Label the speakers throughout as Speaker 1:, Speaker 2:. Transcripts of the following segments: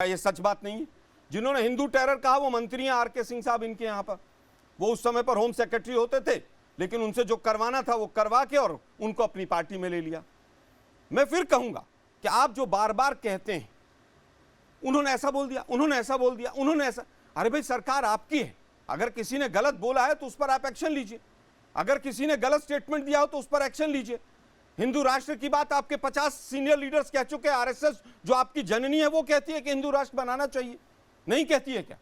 Speaker 1: ये सच बात नहीं है? जिन्होंने हिंदू टेरर कहा वो मंत्री हैं आर के सिंह साहब इनके यहाँ पर, वो उस समय पर होम सेक्रेटरी होते थे, लेकिन उनसे जो करवाना था वो करवा के और उनको अपनी पार्टी में ले लिया। मैं फिर कहूंगा कि आप जो बार बार कहते हैं उन्होंने ऐसा बोल दिया, उन्होंने ऐसा बोल दिया, उन्होंने ऐसा, अरे भाई सरकार आपकी है, अगर किसी ने गलत बोला है तो उस पर आप एक्शन लीजिए, अगर किसी ने गलत स्टेटमेंट दिया हो तो उस पर एक्शन लीजिए। हिंदू राष्ट्र की बात आपके 50 सीनियर लीडर्स कह चुके हैं, आरएसएस जो आपकी जननी है वो कहती है कि हिंदू राष्ट्र बनाना चाहिए, नहीं कहती है क्या?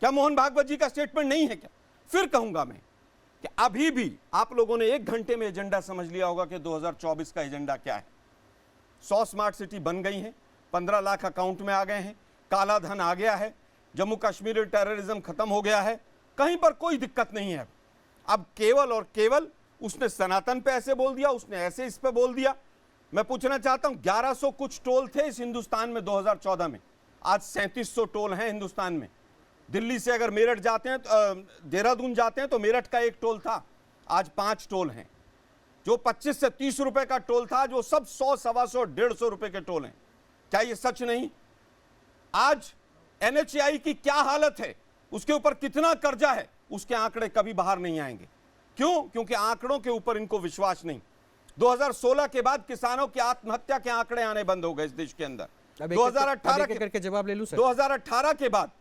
Speaker 1: क्या मोहन भागवत जी का स्टेटमेंट नहीं है क्या? फिर कहूंगा मैं कि अभी भी आप लोगों ने 1 घंटे में एजेंडा समझ लिया होगा कि 2024 का एजेंडा क्या है। 100 स्मार्ट सिटी बन गई हैं, 15 लाख अकाउंट में आ गए हैं, काला धन आ गया है, जम्मू कश्मीर टेररिज्म खत्म हो गया है, कहीं पर कोई दिक्कत नहीं है। अब केवल और केवल उसने सनातन पे ऐसे बोल दिया, उसने ऐसे इस पे बोल दिया। मैं पूछना चाहता हूं 1100 कुछ टोल थे इस हिंदुस्तान में 2014 में, आज 3700 टोल हैं हिंदुस्तान में। दिल्ली से अगर मेरठ जाते हैं तो देहरादून जाते हैं तो मेरठ का 1 टोल था, आज 5 टोल हैं। जो 25 से 30 रुपए का टोल था जो सब 100, 125, 150 रुपए के टोल हैं। क्या ये सच नहीं? आज NHAI की क्या हालत है, उसके ऊपर कितना कर्जा है, उसके आंकड़े कभी बाहर नहीं आएंगे। क्यों? क्योंकि आंकड़ों के ऊपर इनको विश्वास नहीं। 2016 के बाद किसानों की आत्महत्या के आंकड़े आने बंद हो गए इस देश के अंदर। 2018
Speaker 2: करके जवाब ले लूं सर।
Speaker 1: 2018 के बाद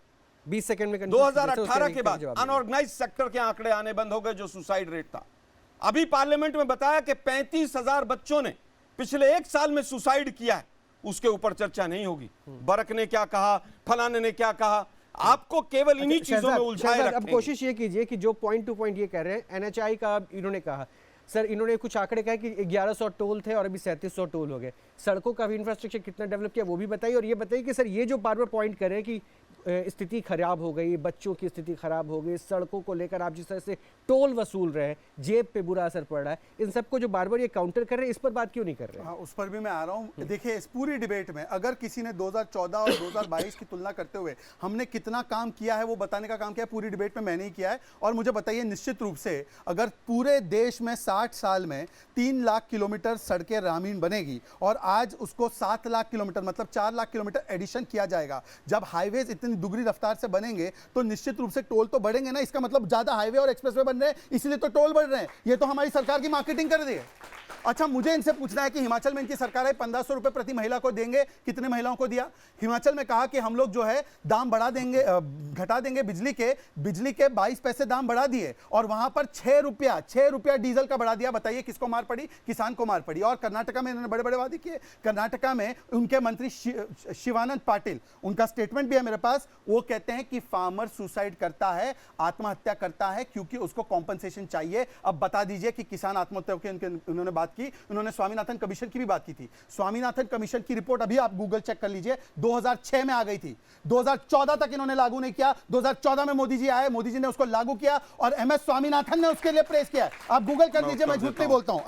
Speaker 2: 20 सेकंड में
Speaker 1: 2018 के बाद अनऑर्गेनाइज सेक्टर के आंकड़े आने बंद हो गए, जो सुसाइड रेट था। अभी पार्लियामेंट में बताया कि 35,000 बच्चों ने पिछले 1 साल में सुसाइड किया है, उसके ऊपर चर्चा नहीं होगी। बरक ने क्या कहा, फलाने ने क्या कहा, आपको केवल इन्हीं चीजों में उलझाए रखेंगे।
Speaker 2: अब कोशिश ये कीजिए कि जो पॉइंट टू पॉइंट ये कह रहे हैं, NHAI का इन्होंने कहा सर, इन्होंने कुछ आंकड़े कहा कि 1100 टोल थे और अभी 3700 टोल हो गए। सड़कों का भी इंफ्रास्ट्रक्चर कितना डेवलप किया वो भी बताइए, और ये बताइए कि सर ये जो बार बार पॉइंट कर रहे हैं कि स्थिति खराब हो गई, बच्चों की स्थिति खराब हो गई, सड़कों को लेकर आप जिस तरह से टोल वसूल रहे हैं, जेब पे बुरा असर पड़ रहा है, इन सबको जो बार बार ये काउंटर कर रहे हैं, इस पर बात क्यों नहीं कर रहे हैं?
Speaker 3: हाँ, उस पर भी मैं आ रहा हूँ। देखिए, इस पूरी डिबेट में अगर किसी ने 2014 और 2022 की तुलना करते हुए हमने कितना काम किया है वो बताने का काम किया है, पूरी डिबेट में मैंने ही किया है। और मुझे बताइए, निश्चित रूप से अगर पूरे देश में 60 साल में 3 लाख किलोमीटर सड़कें ग्रामीण बनेगी और आज उसको 7 लाख किलोमीटर मतलब 4 लाख किलोमीटर एडिशन किया जाएगा, जब हाईवेज इतनी दुगनी रफ्तार से बनेंगे तो निश्चित रूप से टोल तो बढ़ेंगे ना। इसका मतलब ज्यादा हाईवे और एक्सप्रेसवे बन रहे हैं, इसलिए तो टोल बढ़ रहे हैं। ये तो हमारी सरकार की मार्केटिंग कर दी है। अच्छा, मुझे इनसे पूछना है कि हिमाचल में इनकी सरकार है 1500 रुपए प्रति महिला को देंगे, कितने महिलाओं को दिया? हिमाचल में कहा कि हम लोग जो है दाम बढ़ा देंगे, घटा देंगे बिजली के 22 पैसे दाम बढ़ा दिए, और वहां पर 6 रुपया डीजल का बढ़ा दिया। बताइए किसको मार पड़ी? किसान को मार पड़ी। और कर्नाटका में इन्होंने बड़े बड़े वादे किए। कर्नाटका में उनके मंत्री शिवानंद पाटिल, उनका स्टेटमेंट भी है मेरे पास, वो कहते हैं कि फार्मर सुसाइड करता है, आत्महत्या करता है क्योंकि उसको कॉम्पनसेशन चाहिए। अब बता दीजिए कि किसान आत्महत्या के उन्होंने बात की। उन्होंने स्वामीनाथन कमीशन की भी बात की थी। स्वामीनाथन कमीशन की रिपोर्ट अभी आप गूगल चेक कर लीजिए, 2006 में आ गई थी, 2014 तक इन्होंने लागू नहीं किया। 2014 में मोदी जी आए, मोदी जी ने उसको लागू किया और MS स्वामीनाथन ने उसके लिए प्रेस किया। आप गूगल कर लीजिए, मैं झूठ नहीं बोलता हूं।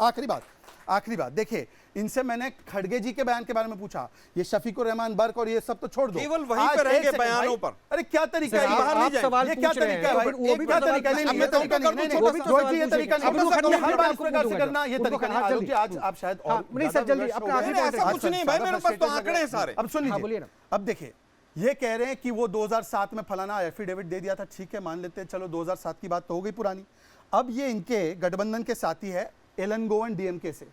Speaker 3: आखिरी बात देखिए, इनसे मैंने खड़गे जी के बयान के बारे में पूछा, ये शफीकुर रहमान बर्क और ये सब तो छोड़ दो,
Speaker 1: केवल वहीं पर रहेंगे बयानों पर।
Speaker 3: अरे क्या तरीका है, बाहर नहीं जाए, ये क्या तरीका है भाई? वो भी क्या तरीका नहीं, ये तरीका नहीं, रोहित जी ये तरीका नहीं, हर बार इस प्रकार से करना ये तरीका नहीं। आलोक जी आज आप शायद और
Speaker 2: नहीं सर, जल्दी अपना आखिरी
Speaker 1: ऐसा कुछ नहीं भाई, मेरे पास तो आंकड़े हैं सारे।
Speaker 3: अब सुन लीजिए, अब देखिए, ये कह रहे हैं कि वो 2007 में फलाना एफिडेविट दे दिया था, ठीक है मान लेते हैं, चलो 2007 की बात तो हो गई पुरानी। अब ये इनके गठबंधन के साथी है एलन DMK से,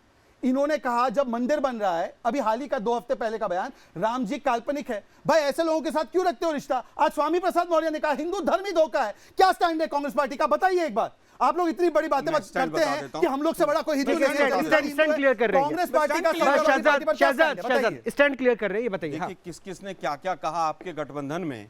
Speaker 3: इन्होंने कहा जब मंदिर बन रहा है, अभी हाल ही का 2 हफ्ते पहले का बयान, राम जी काल्पनिक है। भाई ऐसे लोगों के साथ क्यों रखते हो रिश्ता? आज स्वामी प्रसाद मौर्य ने कहा हिंदू धर्म ही धोखा है। क्या स्टैंड है कांग्रेस पार्टी का? बताइए एक बार। आप लोग इतनी बड़ी बातें करते हैं कि हम लोग से बड़ा कोई हिंदू नहीं है।
Speaker 2: स्टैंड क्लियर कर रहे हैं
Speaker 3: कांग्रेस पार्टी का
Speaker 2: शहजाद स्टैंड क्लियर कर रहे हैं, ये बताइए
Speaker 1: किस किसने क्या क्या कहा आपके गठबंधन में,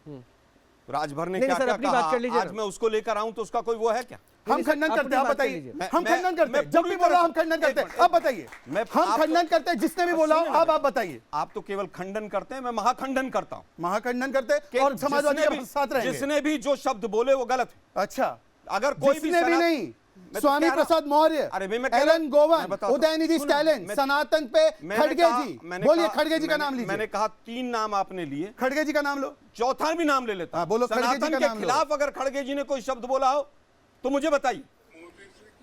Speaker 1: राजभर ने क्या क्या कहा, आज मैं उसको लेकर आऊं तो उसका कोई वो है क्या?
Speaker 3: हम खंडन करते हैं, आप बताइए। हम खंडन करते हैं, जब भी बोला हम खंडन करते हैं, अब बताइए। हम खंडन करते हैं, जिसने भी बोला अब आप बताइए।
Speaker 1: आप तो केवल खंडन करते हैं, मैं महाखंडन करता हूं।
Speaker 3: महाखंडन करते हैं और समाजवादी के साथ रहेंगे।
Speaker 1: जिसने भी जो शब्द बोले वो गलत है।
Speaker 3: अच्छा,
Speaker 1: अगर कोई
Speaker 3: भी नहीं, स्वामी प्रसाद मौर्य, एलन गोवन, उदयनिधि स्टैलिन, सनातन पे खड़गे जी, बोलिए खड़गे जी का नाम लीजिए।
Speaker 1: मैंने कहा 3 नाम आपने लिए,
Speaker 3: खड़गे जी का नाम लो,
Speaker 1: चौथा भी नाम ले लेता।
Speaker 3: बोलो खड़गे जी का नाम लो।
Speaker 1: खिलाफ अगर खड़गे जी ने कोई शब्द बोला हो तो मुझे बताइए।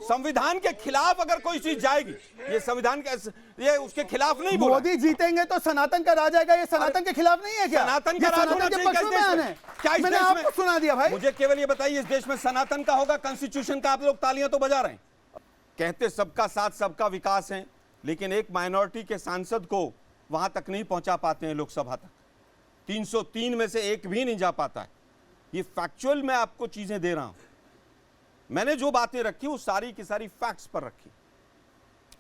Speaker 1: संविधान के खिलाफ अगर कोई चीज जाएगी, ये संविधान के, ये उसके खिलाफ नहीं बोला।
Speaker 3: मोदी जीतेंगे तो सनातन का राज आएगा, ये सनातन के खिलाफ नहीं है क्या?
Speaker 1: सनातन का
Speaker 3: ये
Speaker 1: राज होना
Speaker 3: सनातन के
Speaker 1: चाहिए
Speaker 3: पक्ष
Speaker 1: क्या
Speaker 3: में
Speaker 1: इस देश
Speaker 3: बयान
Speaker 1: में?
Speaker 3: है।
Speaker 1: क्या इस
Speaker 3: मैंने
Speaker 1: देश में?
Speaker 3: आपको सुना दिया भाई।
Speaker 1: मुझे केवल ये बताइए, इस देश में सनातन का होगा, कॉन्स्टिट्यूशन का आप लोग तालियां तो बजा रहे हैं। कहते सबका साथ सबका विकास है, लेकिन एक माइनॉरिटी के सांसद को वहां तक नहीं पहुंचा पाते हैं, लोकसभा तक 303 में से एक भी नहीं जा पाता है। ये फैक्चुअल मैं आपको चीजें दे रहा हूं। मैंने जो बातें रखी वो सारी की सारी फैक्ट्स पर रखी।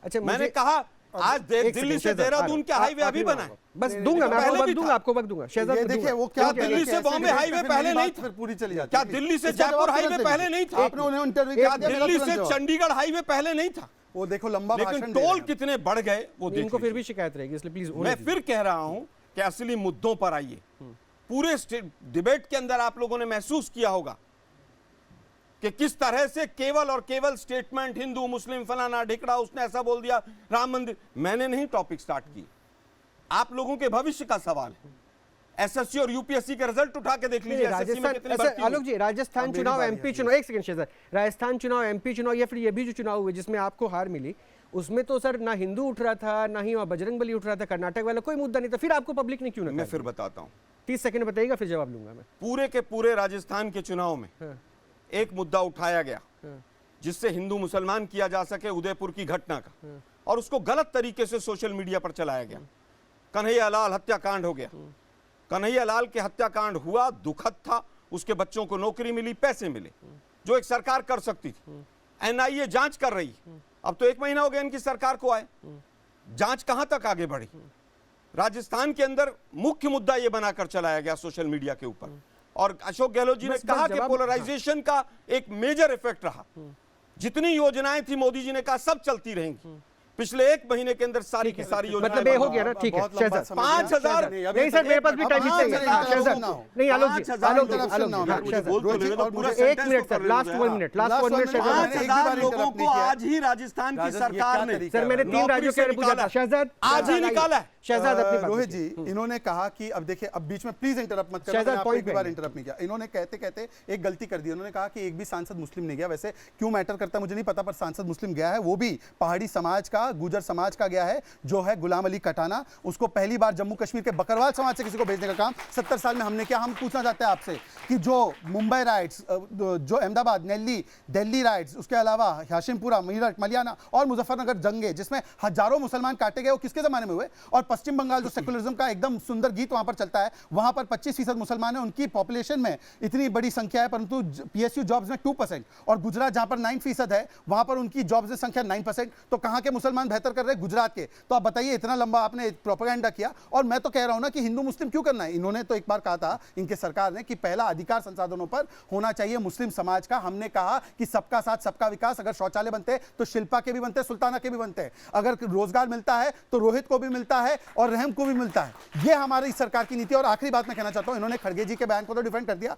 Speaker 2: अच्छा,
Speaker 1: मैंने कहा आज दिल्ली से देहरादून के हाईवे अभी बना है।
Speaker 2: बस दूंगा, मैं आपको वक्त दूंगा, आपको वक्त दूंगा। शहजाद
Speaker 3: ये
Speaker 2: को
Speaker 3: देखिए
Speaker 2: दूंगा।
Speaker 3: वो क्या
Speaker 1: क्या दिल्ली से बॉम्बे हाईवे पहले नहीं था?
Speaker 3: फिर पूरी चली जाती
Speaker 1: क्या
Speaker 3: है।
Speaker 1: दिल्ली से
Speaker 3: इसका
Speaker 1: जयपुर
Speaker 3: जवाब
Speaker 1: हाईवे
Speaker 3: तुरंत
Speaker 1: पहले
Speaker 3: दीजिए।
Speaker 1: नहीं था?
Speaker 3: आपने उन्हें इंटरव्यू
Speaker 1: क्या
Speaker 3: किया, मेरा
Speaker 1: दिल्ली
Speaker 3: तुरंत
Speaker 1: से
Speaker 3: जवाब।
Speaker 1: चंडीगढ़ हाईवे पहले नहीं था?
Speaker 3: वो देखो लंबा
Speaker 1: लेकिन
Speaker 3: भाषण दे रहे
Speaker 1: टोल
Speaker 3: हैं।
Speaker 1: कितने बढ़ गए वो देख
Speaker 2: इनको फिर
Speaker 1: लीजिए।
Speaker 2: भी शिकायत रहेगी, इसलिए प्लीज
Speaker 1: मैं फिर कह रहा हूं कि असली मुद्दों पर आइए। पूरे डिबेट के अंदर आप लोगों ने महसूस किया होगा कि किस तरह से केवल और केवल स्टेटमेंट हिंदू मुस्लिम फलाना ढिकड़ा, उसने ऐसा बोल दिया, राम मंदिर। मैंने नहीं टॉपिक स्टार्ट की, आप लोगों के भविष्य का सवाल है। एसएससी और यूपीएससी के रिजल्ट उठा के देख लीजिए। SSC में कितनी भर्ती हुई।
Speaker 2: आलोक जी, राजस्थान चुनाव, एमपी चुनाव, एक सेकंड सर, राजस्थान चुनाव, एमपी चुनाव या फिर ये भी जो चुनाव हुए जिसमें आपको हार मिली, उसमें तो सर ना हिंदू उठ रहा था, ना ही वहाँ बजरंगबली उठ रहा था, कर्नाटक वाला कोई मुद्दा नहीं था, फिर आपको पब्लिक ने क्यों ना
Speaker 1: मैं फिर बताता हूं।
Speaker 2: 30 सेकंड बताइएगा, फिर जवाब लूंगा मैं।
Speaker 1: पूरे के पूरे राजस्थान के चुनाव में एक मुद्दा उठाया गया जिससे हिंदू मुसलमान किया जा सके, उदयपुर की घटना का, और उसको गलत तरीके से सोशल मीडिया पर चलाया गया। कन्हैया लाल हत्याकांड हो गया। कन्हैया लाल के हत्याकांड हुआ, दुखद था। उसके बच्चों को नौकरी मिली, पैसे मिले, जो एक सरकार कर सकती थी। एनआईए जांच कर रही। अब तो 1 महीना हो गया इनकी सरकार को आए, जांच कहां तक आगे बढ़ी? राजस्थान के अंदर मुख्य मुद्दा यह बनाकर चलाया गया सोशल मीडिया के ऊपर। और अशोक गहलोत जी ने
Speaker 2: बस
Speaker 1: कहा कि
Speaker 2: जवाब-
Speaker 1: पोलराइजेशन का एक मेजर इफेक्ट रहा। जितनी योजनाएं थी मोदी जी ने कहा सब चलती रहेंगी। पिछले 1 महीने के अंदर सारी की सारी योजनाएं
Speaker 2: मतलब ये हो गया ना, ठीक है
Speaker 3: बहुत लंबा
Speaker 2: शहजाद।
Speaker 3: समय
Speaker 1: 5,000
Speaker 2: नहीं सर, मेरे पास भी टाइम
Speaker 3: हाँ,
Speaker 2: चाहिए।
Speaker 3: सर,
Speaker 2: हाँ,
Speaker 3: इंटरप्शन
Speaker 2: शहजाद
Speaker 3: ना हो।
Speaker 2: नहीं, आलोक जी,
Speaker 1: 5,000
Speaker 2: आलोक जी,
Speaker 3: इंटरप्शन
Speaker 2: आलोक
Speaker 3: ना
Speaker 2: जी,
Speaker 3: हो।
Speaker 2: हाँ,
Speaker 1: मुझे
Speaker 2: शहजाद,
Speaker 1: बोल तो लेने दो,
Speaker 3: और
Speaker 1: पूरा
Speaker 3: मुझे
Speaker 2: एक
Speaker 1: sentence
Speaker 2: मिनट
Speaker 1: तो
Speaker 2: सर,
Speaker 1: कर
Speaker 2: लास्ट
Speaker 1: लेने
Speaker 2: 1
Speaker 1: दो
Speaker 2: मिनट,
Speaker 3: Last
Speaker 2: last 1
Speaker 3: one
Speaker 2: minute
Speaker 3: minute,
Speaker 2: Shahzad.
Speaker 3: मैंने एक भी
Speaker 1: 5,000
Speaker 3: बार
Speaker 1: लोगों
Speaker 3: interrupt
Speaker 1: को
Speaker 3: नहीं किया।
Speaker 1: आज ही राजस्थान की
Speaker 3: राजस्थान, ये
Speaker 1: सरकार
Speaker 3: क्या
Speaker 1: ने
Speaker 3: तरीका
Speaker 2: सर मैंने 3 राज्यों के बारे में पूछा था, शहजाद
Speaker 1: आज ही निकाला है।
Speaker 2: शहजाद अपनी बात
Speaker 3: रोहित
Speaker 2: कीजिए।
Speaker 3: जी, इन्होंने कहा कि अब देखिए, अब बीच में प्लीज इंटरप्ट मत करना।
Speaker 2: शहजाद,
Speaker 3: मैंने आपको
Speaker 2: point
Speaker 3: एक भी
Speaker 2: पे
Speaker 3: बार
Speaker 2: आइए।
Speaker 3: इंटरप्ट नहीं किया। इन्होंने कहते कहते एक गलती कर दी। उन्होंने कहा कि एक भी सांसद मुस्लिम नहीं गया। वैसे क्यों मैटर करता है मुझे नहीं पता, पर सांसद मुस्लिम गया है, वो भी पहाड़ी समाज का, गुजर समाज का गया है, जो है गुलाम अली कटाना। उसको पहली बार जम्मू कश्मीर के बकरवाल समाज से किसी को भेजने का काम 70 साल में हमने किया। हम पूछना चाहते हैं आपसे कि जो मुंबई राइट्स, जो अहमदाबाद, दिल्ली राइट्स, उसके अलावा हाशिमपुरा, मीरठ, मलियाना और मुजफ्फरनगर जंगे जिसमें हजारों मुसलमान काटे गए, वो किसके जमाने में हुए? और पश्चिम बंगाल जो सेकुलरिज्म का एकदम सुंदर गीत वहां पर चलता है, वहां पर 25% मुसलमान है, उनकी पॉपुलेशन में इतनी बड़ी संख्या है, परंतु पीएसयू जॉब्स में 2%। और गुजरात जहां पर 9% है, वहां पर उनकी जॉब्स में संख्या 9%। तो कहां के मुसलमान बेहतर कर रहे हैं? गुजरात के। तो आप बताइए, इतना लंबा आपने प्रोपेगेंडा किया। और मैं तो कह रहा हूं ना कि हिंदू मुस्लिम क्यों करना है? इन्होंने तो एक बार कहा था, इनके सरकार ने, कि पहला अधिकार संसाधनों पर होना चाहिए मुस्लिम समाज का। हमने कहा कि सबका साथ सबका विकास। अगर शौचालय बनते हैं तो शिल्पा के भी बनते हैं, सुल्ताना के भी बनते हैं। अगर रोजगार मिलता है तो रोहित को भी मिलता है और रहम को भी मिलता है। ये हमारी सरकार की नीति। और आखिरी बात मैं कहना चाहता हूं, इन्होंने खड़गे जी के बयान को तो डिफेंड कर दिया,